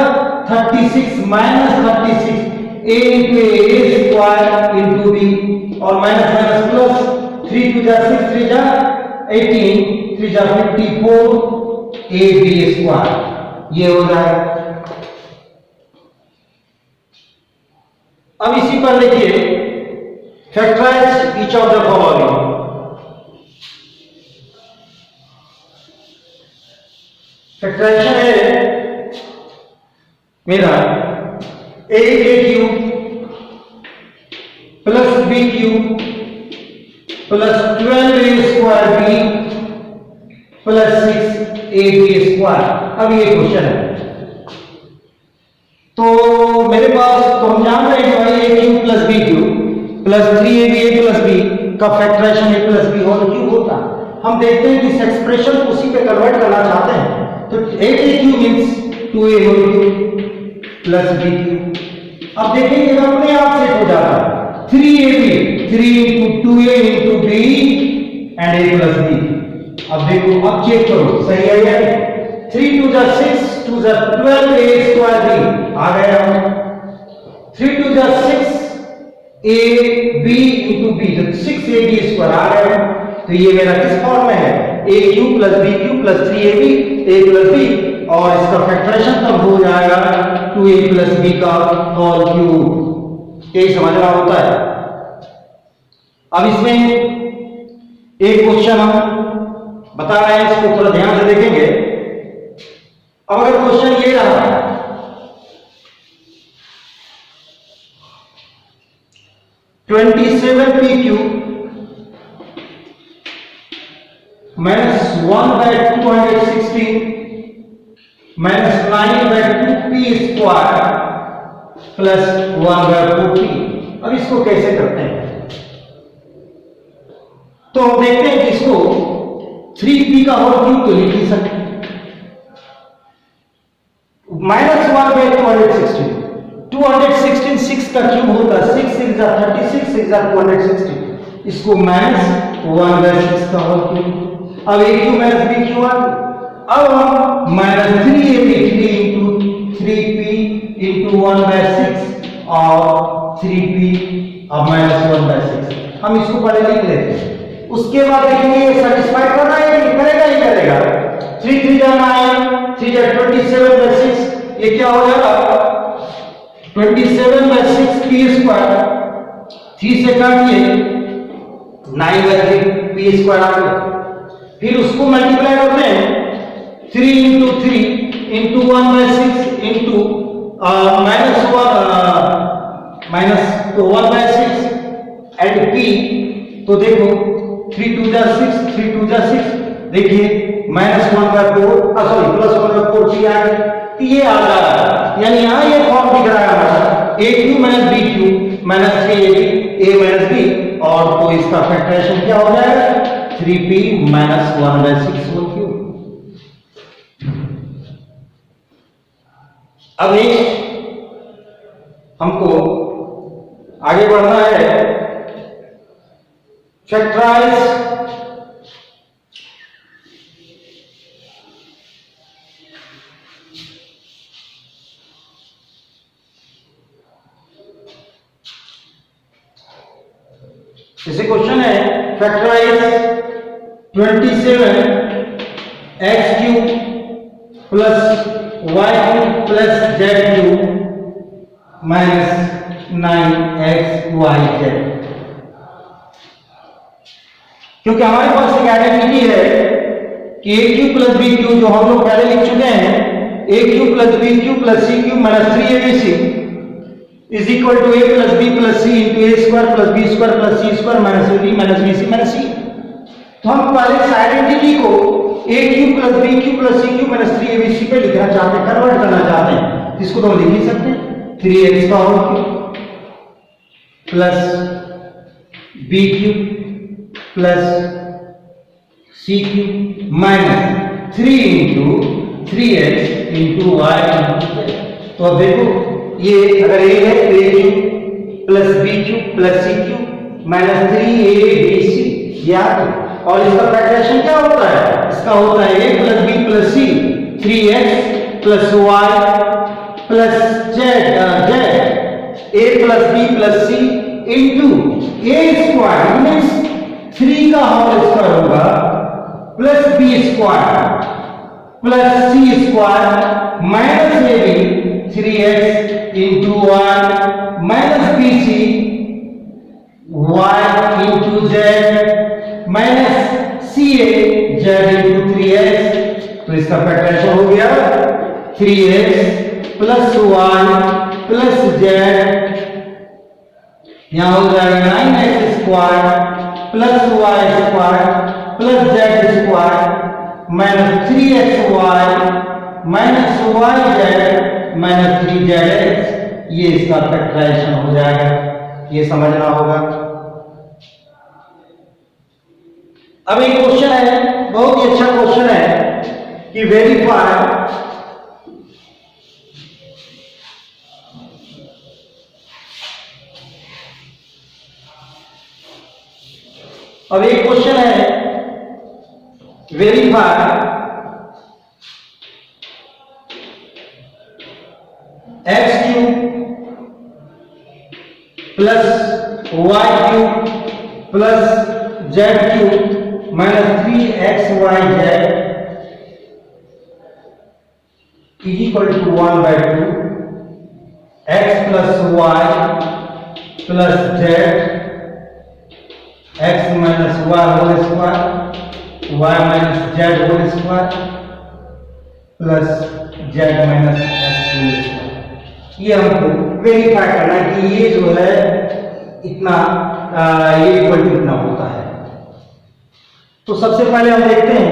36 minus 36 a into a square into b और माइनस माइनस प्लस 3 2 जा 6 3 जा 18 3 जा 54 ab स्क्वायर। ये हो जाएगा। अब इसी पर देखिए factorize each of the following. Factorization है मेरा a cube plus b cube plus 12a square b plus 6ab square. अब ये क्वेश्चन है तो मेरे पास तो हम जान रहे हैं भाई a cube plus b cube plus 3ab a plus b का factorization a plus b whole cube होता है। हम देखते हैं कि इस एक्सप्रेशन को उसी पे कन्वर्ट करना चाहते हैं तो a cube means 2a whole cube plus b cube. अब देखेंगे अपने आप सेट हो जाता है 3ab 3 into 2a into b and a plus b। अब देखो अब चेक करो सही है या 3 2 जा 6 2 जा 12a स्क्वायर b आ गया 3 2 जा 6 a b into b तो 6ab स्क्वायर आ गया। तो ये मेरा किस फॉर्म में है a cube plus b cube plus 3ab a plus b और इसका फैक्टराइजेशन तब हो जाएगा 2a प्लस b का होल क्यूब। ये समझना होता है। अब इसमें एक क्वेश्चन हम बता रहे हैं इसको थोड़ा ध्यान से देखेंगे। अब अगर क्वेश्चन ये रहा 27p cube minus 1 by 216 minus 9 by 2p square plus 1 by 4p। अब इसको कैसे करते हैं तो हम देखते हैं कि इसको 3p का होल क्यूब तो लिख नहीं सकते माइनस 1 बाय 216 6 का क्यूब होता है 6 6 जा 36 6 जा 216 इसको माइनस 1 बाय 6 का होल क्यूब। अब a cube minus b cube अब हम minus 3ab 3 into 3p into 1 bye 6 और 3p अब माइनस 1 बाय 6 हम इसको पहले लिख लेते हैं। उसके बाद देखेंगे सेटिस्फाई कर रहा है कि करेगा ही करेगा 3 3 जा 9 3 जा 27 बाय 6 ये क्या हो जाएगा 27 बाय 6 p स्क्वायर 3 से काटिए 9 बाय 3 p स्क्वायर आ गया। फिर उसको मल्टीप्लाई करते हैं 3 into 3 into 1 by 6 into minus 1 by 6 and p तो देखो 3 2 जा 6 3 2 जा 6 देखिए minus 1 by 4 sorry plus 1 by 4 p आ गया। ये आ रहा है यानी यहाँ ये फॉर्म दिख रहा है हमारा a cube minus b cube minus 3ab a minus b और तो इसका फैक्टराइजेशन क्या हो जाएगा 3p minus 1 by 6 whole cube. अब हमको आगे बढ़ना है फैक्टराइज जैसे क्वेश्चन है factorize 27 x cube plus y cube plus z cube minus 9xyz। क्योंकि हमारे पास एक आइडेंटिटी है कि a cube plus b cube जो हम लोग पहले लिख चुके हैं a cube plus b cube plus c cube minus 3abc is equal to a plus B plus c into a square plus B square plus C square minus A B minus B C minus सी। तो हम पहले इस identity को A cube plus B cube plus C cube minus 3abc पे लिखना चाहते हैं, convert करना चाहते हैं। इसको तो हम लिख ही सकते हैं 3x का whole cube plus B cube plus सी cube minus 3 into 3x into Y into z। तो अब देखो ये अगर a है तो a cube plus B cube plus C cube minus 3abc याद। और इसका फ्रैक्शन क्या होता है? इसका होता है a plus B plus c 3x plus Y plus z a plus B plus c into a square means 3 का होल स्क्वायर होगा plus B square plus C square minus A b 3x into y minus B c y into z minus c a z into 3x। तो इसका factorisation हो गया 3x plus Y plus Z, यहां हो जाएगा 9x square plus Y square plus Z square minus 3xy minus Y Z minus 3zx। ये इसका factorisation हो जाएगा, ये समझना होगा। अब एक क्वेश्चन है, बहुत ही अच्छा क्वेश्चन है कि वेरीफाई अब एक क्वेश्चन है verify x cube plus y cube plus z cube minus 3xyz is equal to 1/2 x plus Y plus z x minus y whole square y minus z whole square plus z minus x whole square. ये हमको verify करना है कि ये जो है इतना ये इक्वल टू इतना होता है। तो सबसे पहले हम देखते हैं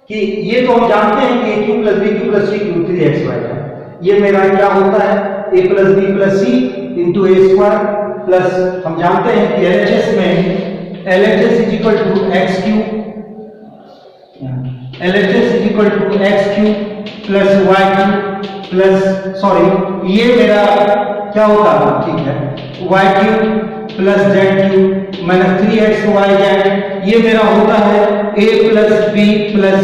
कि ये तो हम जानते हैं कि a cube plus B cube plus C cube 3xy है। ये मेरा क्या होता है a plus B plus c into a square plus हम जानते हैं कि LHS में LHS is equal to x cube LHS is equal to x cube plus y cube plus sorry ये मेरा क्या होता है ठीक है y cube plus z cube minus 3xyz। ये मेरा होता है a plus B plus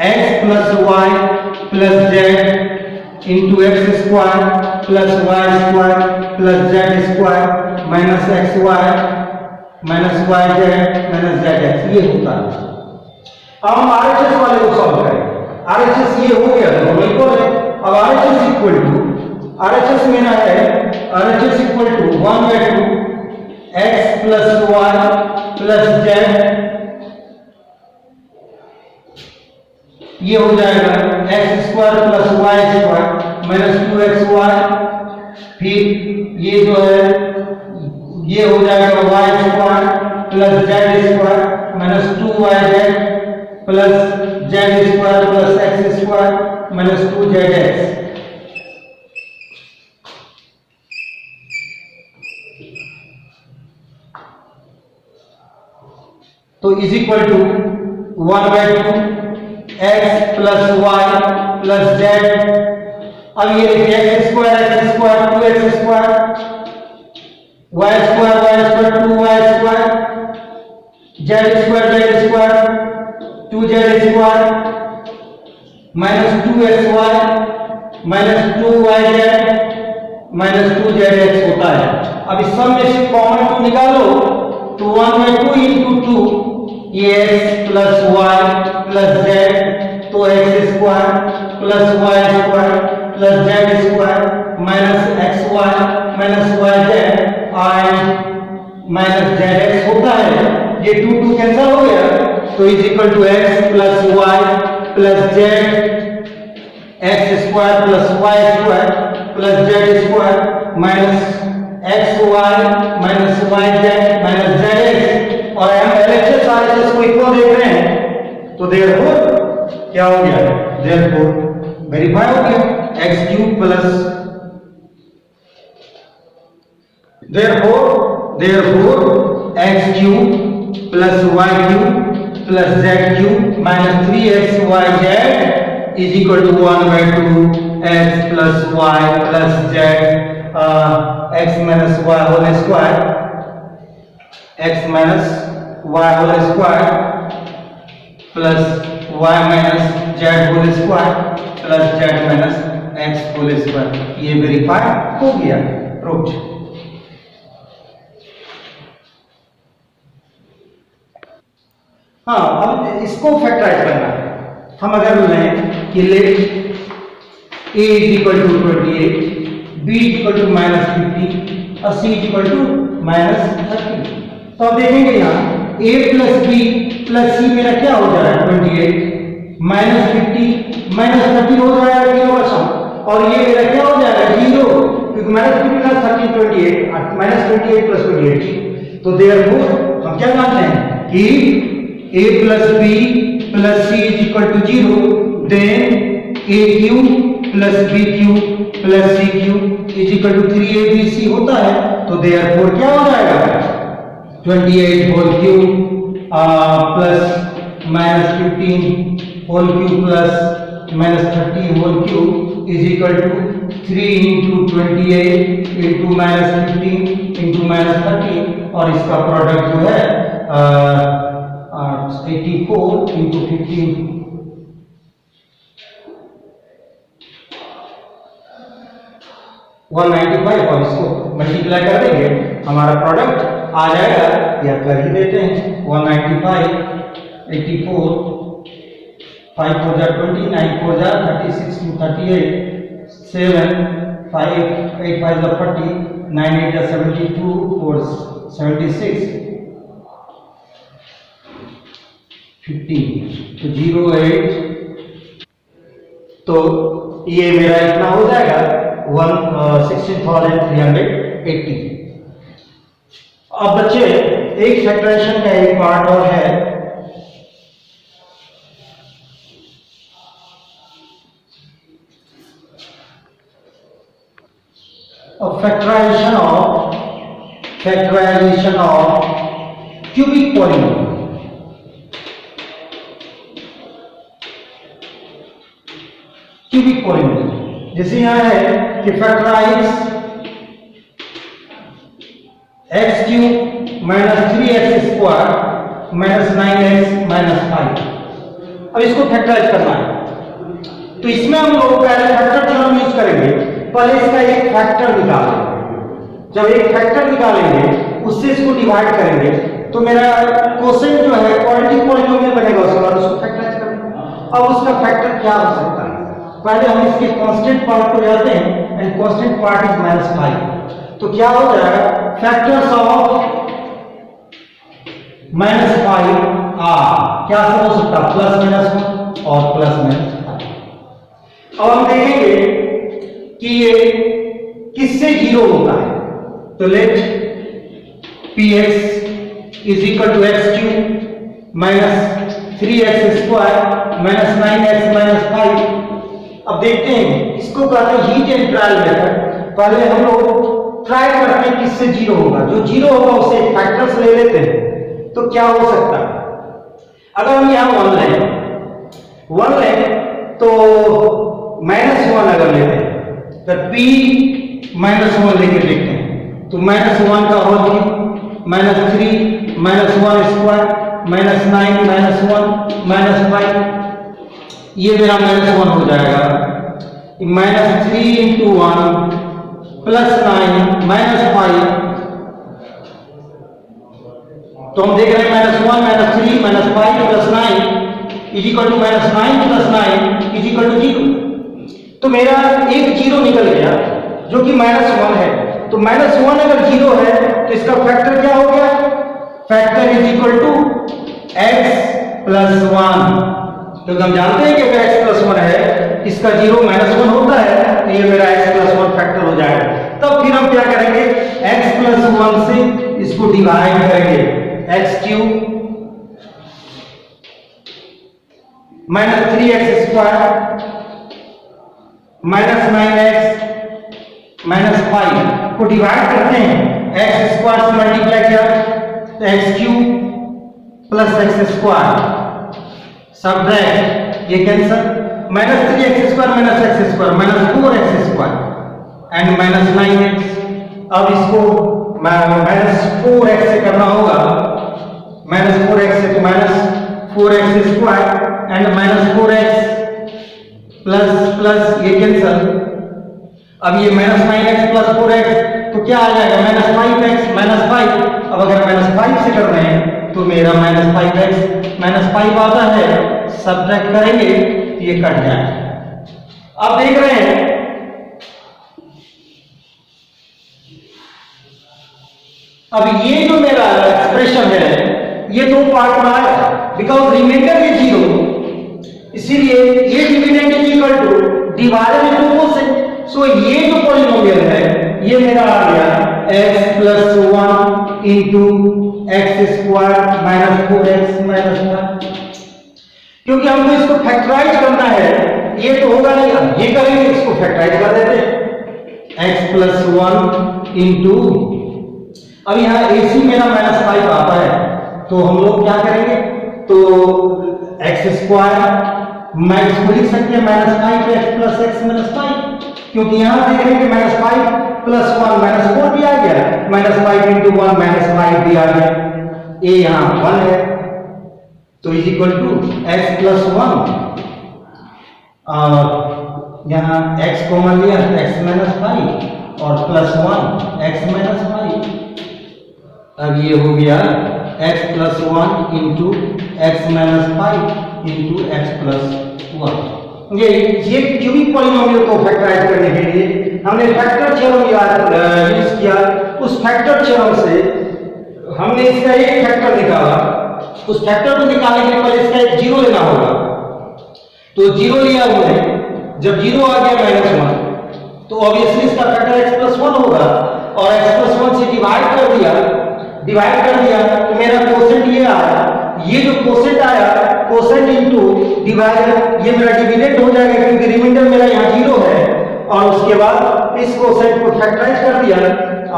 x plus Y plus z into x square plus Y square plus Z square minus x Y minus Y Z minus Z x. ये होता है। अब हम RHS वाले को सॉल्व करें। RHS ये हो गया तो बिल्कुल है। अब RHS इक्वल टू RHS मेरा है RHS equal to 1/2 x plus Y plus z, ये हो जाएगा x square plus Y square minus 2xy। फिर ये जो है ये हो जाएगा y square plus Z square minus 2yz plus Z square plus x square minus 2zx। तो is equal to 1/2 x plus Y plus z. अब ये देखिए x square 2x square y square 2y square z square 2z square minus 2xy minus 2yz minus 2zx होता है। अब इस सब में से कॉमन 2 निकालो तो 1/2 इंटू 2 ये x plus Y plus Z तो X square plus Y square plus Z square minus x Y minus Y Z और माइनस जेड एक्स होता है। ये 2 कैंसिल हो गया तो is equal to X plus Y plus Z X square plus Y square plus Z square minus x Y minus Y Z minus Z X, और हम LHS RHS को equal देख रहे हैं, तो देयरफॉर क्या हो गया, देयरफॉर वेरीफाई हो गया x cube plus therefore x cube plus y cube plus z cube minus 3xyz is equal to 1 by 2 x plus y plus z x minus y whole square x minus y whole square plus y minus z whole square plus z minus x whole square। ये verify हो गया, proved. हाँ, अब इसको factorise करना है। हम अगर लें कि let a is equal to 28, b is equal to -50 और c इज इक्वल टू -30, तो अब देखेंगे यहाँ a plus b plus c मेरा क्या हो जाएगा 28 -50 -30 हो जाएगा तीनों का सम, और ये मेरा क्या हो जाएगा 0, क्योंकि -50 प्लस 30 28 -28 प्लस 28। तो देयरफॉर हम क्या जानते हैं कि a plus b plus c is equal to 0, then a cube plus b cube plus c cube is equal to 3abc होता है, तो therefore क्या हो जाएगा 28 whole cube plus minus 15 whole cube plus minus 30 whole cube is equal to 3 into 28 into minus 15 into minus 30, और इसका product जो है 84 into 15 195, और इसको मल्टीप्लाई कर देंगे हमारा प्रोडक्ट आ जाएगा, या कर ही देते हैं 195 84 5 4 जा 20 9 4 जा 36 2 38 7 5 8 5 जा 40 9 8 जा 72 4 76 15, तो 08, तो ये मेरा इतना हो जाएगा 16,380। अब बच्चे एक फैक्टराइजेशन का एक पार्ट और है, factorization of cubic polynomial. Cubic polynomial जैसे यहां है कि factorize x cube minus 3x square minus 9x minus 5। अब इसको फैक्टराइज करना है, तो इसमें हम लोग पहले फैक्टर थ्योरम यूज करेंगे। पहले इसका एक फैक्टर निकालेंगे, जब एक फैक्टर निकालेंगे उससे इसको डिवाइड करेंगे, तो मेरा क्वोशिएंट जो है क्वाड्रेटिक पॉलीनोमियल बनेगा, उसके बाद उसको फैक्टराइज करेंगे। अब उसका फैक्टर क्या हो सकता है, पहले हम इसके कांस्टेंट पार्ट को जाते हैं, एंड कांस्टेंट पार्ट इज -5, तो क्या हो जाएगा फैक्टर्स ऑफ -5 क्या सब हो सकता है +-1 और +-5। अब हम देखेंगे कि ये किससे 0 होता है, तो let px is equal to x cube minus 3x square minus 9x minus 5। अब देखते हैं, इसको कहते हैं हीट एंड ट्रायल मेथड। पहले हम लोग ट्राई करते हैं किससे 0 होगा, जो 0 होगा उसे फैक्टर्स ले लेते हैं, तो क्या हो सकता है। अगर हम यहाँ 1 लें तो -1 अगर लेते हैं तो p -1 लेके देखते हैं, तो -1 का होल क्यूब -3 -1 स्क्वायर -9 -1 -5, ये मेरा -1 हो जाएगा। -3 into 1 +9 -5, तो हम देख रहे हैं -1 -3 -5 +9 is equal to -9 +9 is equal to 0। तो मेरा एक 0 निकल गया जो कि -1 है, तो -1 अगर 0 है तो इसका फैक्टर क्या हो गया, factor is equal to x +1। तो हम जानते हैं कि अगर x +1 है इसका 0 -1 होता है, तो ये मेरा x+1 फैक्टर हो जाएगा। तब फिर हम क्या करेंगे, x+1 से इसको डिवाइड करेंगे, x³ -3x² -9x -5 को डिवाइड करते हैं, x² से मल्टीप्लाई किया तो x³ प्लस x², सब्ट्रैक्ट ये cancel, -3x² -x² -4x² and -9x। अब इसको -4x से करना होगा, -4x से तो -4x² एंड -4x प्लस ये कैंसिल। अब ये -9x प्लस 4x तो क्या आ जाएगा, -5x -5। अब अगर -5 से कर रहे हैं तो मेरा -5x -5 आता है, सब्ट्रैक्ट करेंगे तो ये कट जाएगा। अब देख रहे हैं अब ये जो मेरा एक्सप्रेशन है ये दो पार्ट में आया, बिकॉज रिमाइंडर है 0, इसीलिए ये dividend is equal two divided by 2 से। सो ये जो पॉलिनोमियल है ये मेरा आ गया x+1 into x² minus 4x minus 1। क्योंकि हमको इसको फैक्टराइज करना है, ये तो होगा नहीं, ये करेंगे, इसको फैक्टराइज कर देते हैं, x+1 इंटू, अब यहाँ AC मेरा -5 आता है, तो हम लोग क्या करेंगे, तो x² मैं इसको लिख सकते हैं -5x प्लस x -5, क्योंकि यहां देख रहे हैं कि -5 प्लस 1 -4 भी आ गया, -5 इंटू 1 -5 भी आ गया, a यहां 1 है, तो इज इक्वल टू x+1 और यहां x कॉमन लिया x -5 और +1 x -5। अब ये हो गया x+1 into x -5 into x+1। ये क्यूबिक पॉलिनोमियल को फैक्टराइज करने के लिए हमने फैक्टर थ्योरम यूज किया। उस फैक्टर थ्योरम से हमने इसका एक फैक्टर निकाला, उस फैक्टर को निकालने के लिए पहले इसका एक 0 लेना होगा, तो 0 लिया हमने, जब 0 आ गया -1 तो ऑब्वियसली इसका फैक्टर x+1 होगा, और x+1 से डिवाइड कर दिया तो मेरा कोसेंट ये आया, ये जो कोसेंट आया कोसेंट इनटू डिवाइड, ये मेरा डिविडेंड हो जाएगा क्योंकि रिमाइंडर मेरा यहाँ 0 है, और उसके बाद इस कोसेंट को फैक्टराइज कर दिया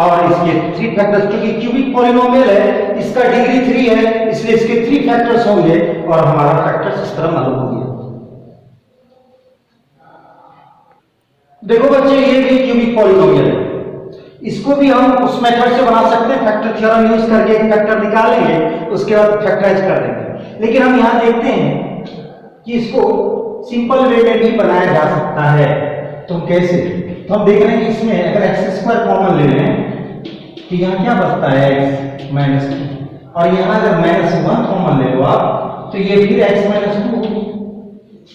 और इसके 3 फैक्टर्स, क्योंकि क्यूबिक पॉलिनोमियल है, इसका डिग्री 3 है, इसलिए इसके 3 फैक्टर्स होंगे और हमारा फैक्टर्स इस तरह मालूम हो गया। देखो बच्चे, ये भी क्यूबिक पॉलिनोमियल है, इसको भी हम उस मेथड से बना सकते हैं, फैक्टर थ्योरम यूज करके एक फैक्टर निकालेंगे, उसके बाद फैक्टराइज कर देंगे। लेकिन हम यहां देखते हैं कि इसको सिंपल वे में भी बनाया जा सकता है, तो कैसे, तो हम देख रहे हैं कि इसमें अगर x² कॉमन ले लें तो यहाँ क्या बचता है x -2, और यहाँ अगर -1 कॉमन ले लो आप तो ये फिर x -2,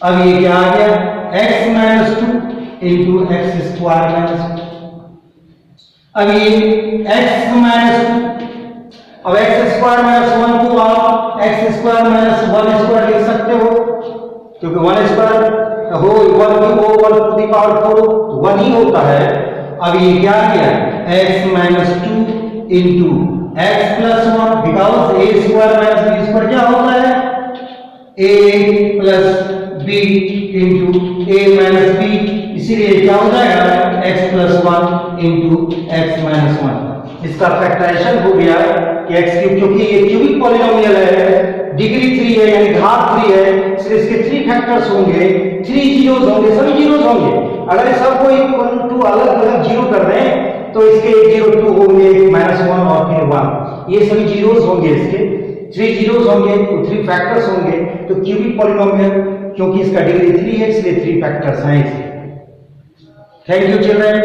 अब ये क्या आ गया x -2 इंटू x² -2। अब ये x -2, अब x² -1 को आप x² -1² लिख सकते हो, क्योंकि 1² हो 1 टू दी पावर 4 1 ही होता है। अब ये क्या आ गया x -2 into x+1, because a² क्या होता है a + b into a - b, इसीलिए क्या हो जाएगा x+1 इंटू x -1। इसका फैक्टराइजेशन हो गया कि x³, क्योंकि ये क्यूबिक पॉलिनोमियल है, डिग्री 3 है यानी घात 3 है, इसलिए इसके 3 फैक्टर्स होंगे, 3 जीरोस होंगे, सभी जीरोस होंगे। अगर इस सबको इक्वल टू अलग-अलग जीरो कर रहे हैं तो इसके 0 2 होंगे, -1 और फिर 1, ये सभी जीरोस होंगे, इसके 3 जीरोस होंगे, तो 3 फैक्टर्स होंगे। तो क्यूबिक पॉलिनोमियल क्योंकि इसका डिग्री 3 है इसलिए 3 फैक्टर्स हैं इसके। Thank you children.